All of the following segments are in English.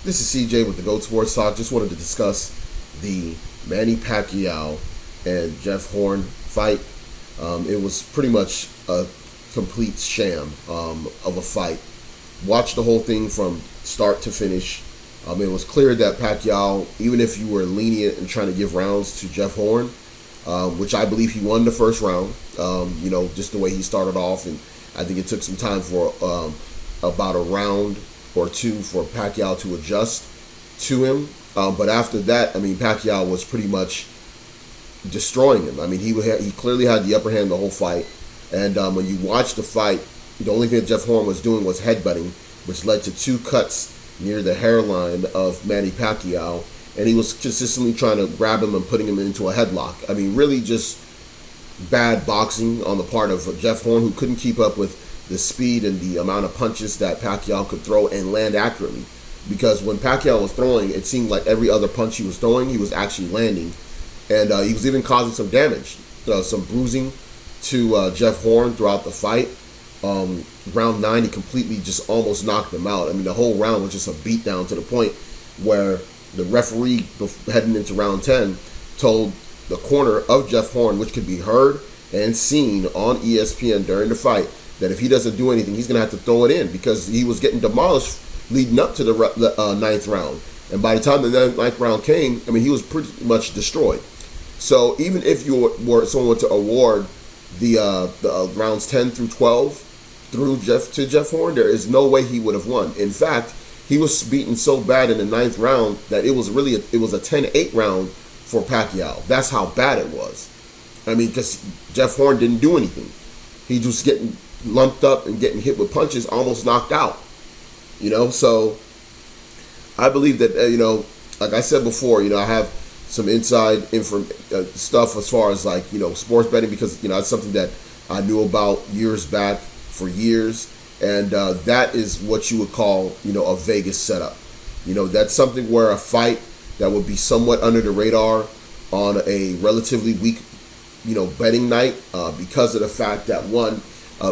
This is CJ with the GOAT Sports Talk. Just wanted to discuss the Manny Pacquiao and Jeff Horn fight. It was pretty much a complete sham of a fight. Watched the whole thing from start to finish. It was clear that Pacquiao, even if you were lenient and trying to give rounds to Jeff Horn, which I believe he won the first round, just the way he started off, and I think it took some time for about a round or two for Pacquiao to adjust to him. But after that, Pacquiao was pretty much destroying him. He clearly had the upper hand the whole fight. And when you watch the fight, the only thing that Jeff Horn was doing was headbutting, which led to two cuts near the hairline of Manny Pacquiao. And he was consistently trying to grab him and putting him into a headlock. Really just bad boxing on the part of Jeff Horn, who couldn't keep up with the speed and the amount of punches that Pacquiao could throw and land accurately. Because when Pacquiao was throwing, it seemed like every other punch he was throwing, he was actually landing. And he was even causing some damage, some bruising to Jeff Horn throughout the fight. Round 9, he completely just almost knocked him out. The whole round was just a beatdown to the point where the referee, heading into round 10, told the corner of Jeff Horn, which could be heard and seen on ESPN during the fight, that if he doesn't do anything, he's going to have to throw it in, because he was getting demolished leading up to the ninth round. And by the time the ninth round came, he was pretty much destroyed. So even if you were someone to award the rounds 10 through 12 to Jeff Horn, there is no way he would have won. In fact, he was beaten so bad in the ninth round that it was a 10-8 round for Pacquiao. That's how bad it was. Because Jeff Horn didn't do anything. He just getting lumped up and getting hit with punches, almost knocked out. So I believe that, like I said before, I have some inside stuff as far as sports betting, because, it's something that I knew about years back for years. And that is what you would call, a Vegas setup. That's something where a fight that would be somewhat under the radar on a relatively weak, betting night, because of the fact that, one,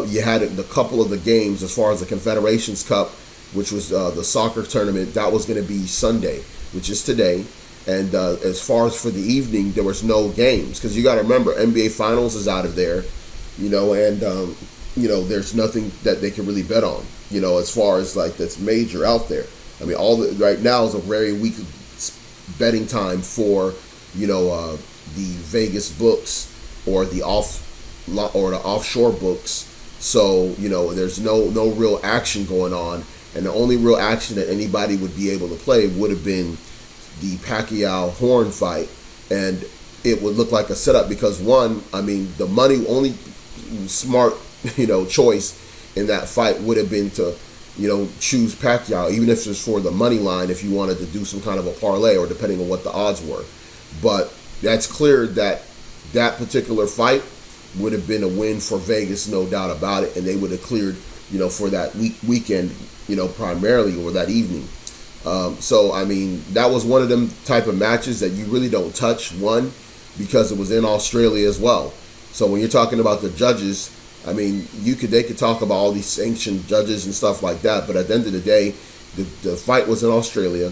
you had the couple of the games as far as the Confederations Cup, which was the soccer tournament, that was going to be Sunday, which is today. And as far as for the evening, there was no games, because you got to remember, NBA Finals is out of there, and there's nothing that they can really bet on, as far as that's major out there. Right now is a very weak betting time for, the Vegas books or the offshore books. So, there's no real action going on. And the only real action that anybody would be able to play would have been the Pacquiao-Horn fight. And it would look like a setup because, one, the only smart, choice in that fight would have been to, choose Pacquiao, even if it's for the money line, if you wanted to do some kind of a parlay, or depending on what the odds were. But that's clear that particular fight would have been a win for Vegas, no doubt about it, and they would have cleared, for that weekend, primarily, or that evening. So that was one of them type of matches that you really don't touch, one, because it was in Australia as well. So when you're talking about the judges, they could talk about all these sanctioned judges and stuff like that, but at the end of the day, the fight was in Australia,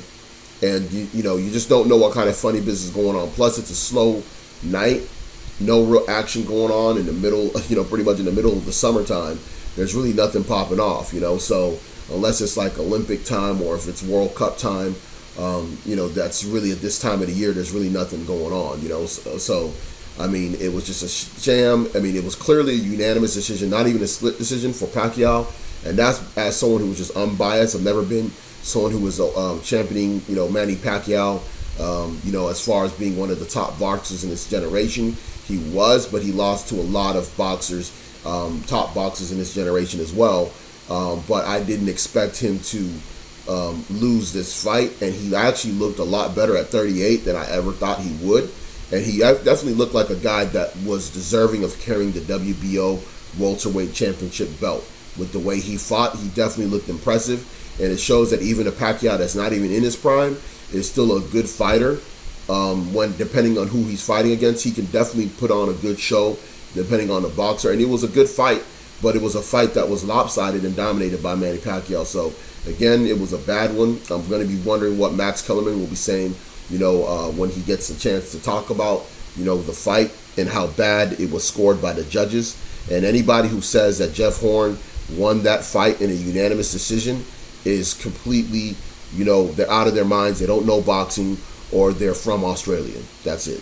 and you just don't know what kind of funny business is going on. Plus, it's a slow night. No real action going on in the middle, pretty much in the middle of the summertime. There's really nothing popping off, so unless it's like Olympic time or if it's World Cup time, that's really at this time of the year, there's really nothing going on, So it was just a sham. It was clearly a unanimous decision, not even a split decision for Pacquiao. And that's, as someone who was just unbiased, I've never been someone who was championing, Manny Pacquiao, as far as being one of the top boxers in his generation. He was, but he lost to a lot of boxers, top boxers in his generation as well. But I didn't expect him to lose this fight, and he actually looked a lot better at 38 than I ever thought he would. And he definitely looked like a guy that was deserving of carrying the WBO welterweight championship belt. With the way he fought, he definitely looked impressive, and it shows that even a Pacquiao that's not even in his prime is still a good fighter. When depending on who he's fighting against, he can definitely put on a good show, depending on the boxer. And it was a good fight, but it was a fight that was lopsided and dominated by Manny Pacquiao. So Again, it was a bad one. I'm going to be wondering what Max Kellerman will be saying, when he gets a chance to talk about, the fight and how bad it was scored by the judges. And anybody who says that Jeff Horn won that fight in a unanimous decision is completely, they're out of their minds. They don't know boxing, or they're from Australia. That's it.